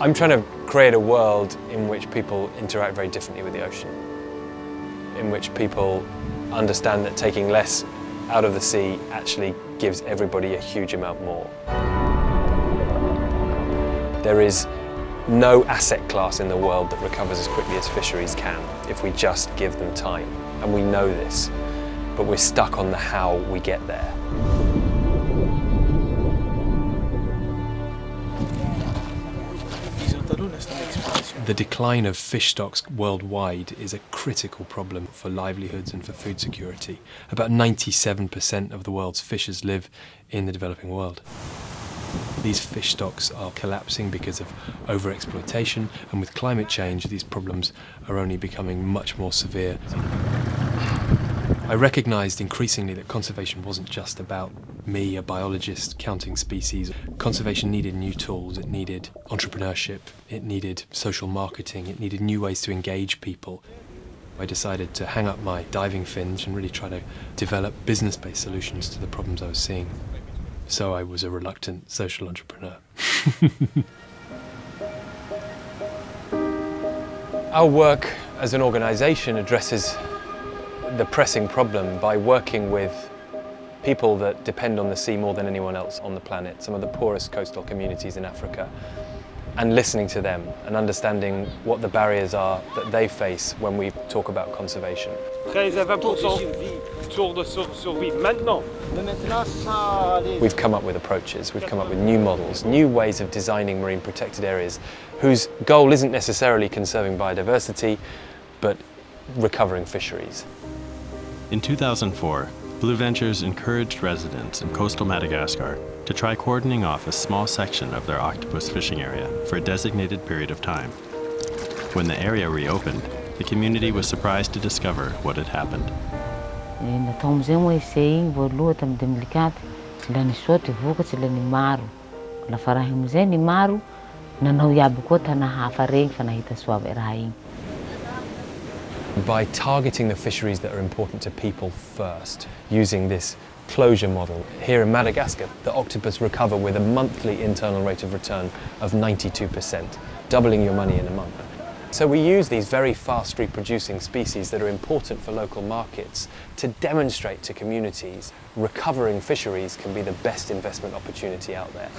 I'm trying to create a world in which people interact very differently with the ocean, in which people understand that taking less out of the sea actually gives everybody a huge amount more. There is no asset class in the world that recovers as quickly as fisheries can if we just give them time. And we know this, but we're stuck on the how we get there. The decline of fish stocks worldwide is a critical problem for livelihoods and for food security. About 97% of the world's fishers live in the developing world. These fish stocks are collapsing because of overexploitation, and with climate change, these problems are only becoming much more severe. I recognised increasingly that conservation wasn't just about me, a biologist, counting species. Conservation needed new tools, it needed entrepreneurship, it needed social marketing, it needed new ways to engage people. I decided to hang up my diving fins and really try to develop business-based solutions to the problems I was seeing. So I was a reluctant social entrepreneur. Our work as an organisation addresses the pressing problem by working with people that depend on the sea more than anyone else on the planet, some of the poorest coastal communities in Africa, and listening to them and understanding what the barriers are that they face when we talk about conservation. We've come up with approaches, we've come up with new models, new ways of designing marine protected areas whose goal isn't necessarily conserving biodiversity, but recovering fisheries. In 2004, Blue Ventures encouraged residents in coastal Madagascar to try cordoning off a small section of their octopus fishing area for a designated period of time. When the area reopened, the community was surprised to discover what had happened. By targeting the fisheries that are important to people first, using this closure model, here in Madagascar, the octopus recover with a monthly internal rate of return of 92%, doubling your money in a month. So we use these very fast reproducing species that are important for local markets to demonstrate to communities recovering fisheries can be the best investment opportunity out there.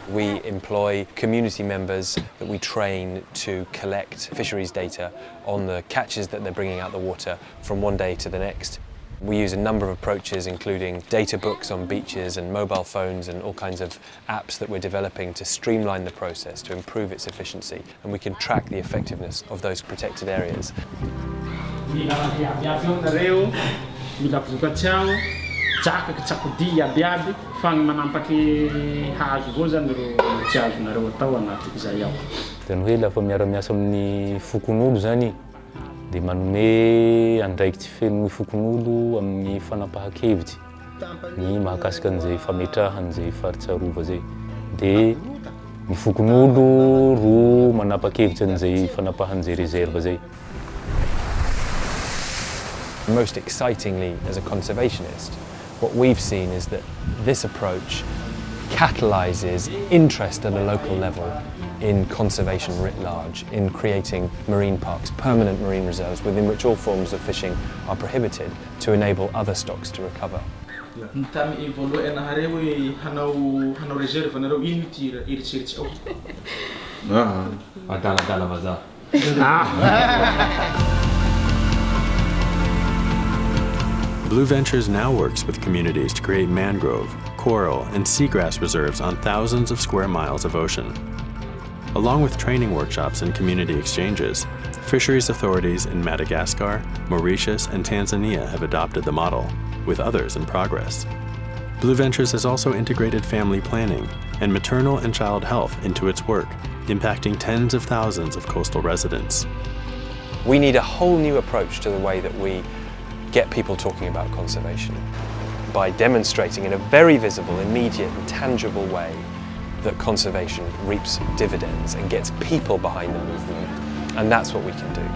We employ community members that we train to collect fisheries data on the catches that they're bringing out the water from one day to the next. We use a number of approaches, including data books on beaches and mobile phones and all kinds of apps that we're developing to streamline the process, to improve its efficiency, and we can track the effectiveness of those protected areas. De manome andraikitra feno fokon'olo amin'ny fanapahan-kevitsy ny mahakasika an'izay fametrahana izay faritsarovana zay. De ny fokon'olo ro manapa-kevitsy an'izay fanapahan'izay reserve zay. Most excitingly, as a conservationist, what we've seen is that this approach catalyses interest at a local level in conservation writ large, in creating marine parks, permanent marine reserves within which all forms of fishing are prohibited to enable other stocks to recover. Blue Ventures now works with communities to create mangrove, coral, and seagrass reserves on thousands of square miles of ocean. Along with training workshops and community exchanges, fisheries authorities in Madagascar, Mauritius, and Tanzania have adopted the model, with others in progress. Blue Ventures has also integrated family planning and maternal and child health into its work, impacting tens of thousands of coastal residents. We need a whole new approach to the way that we get people talking about conservation. by demonstrating in a very visible, immediate and tangible way that conservation reaps dividends and gets people behind the movement. And that's what we can do.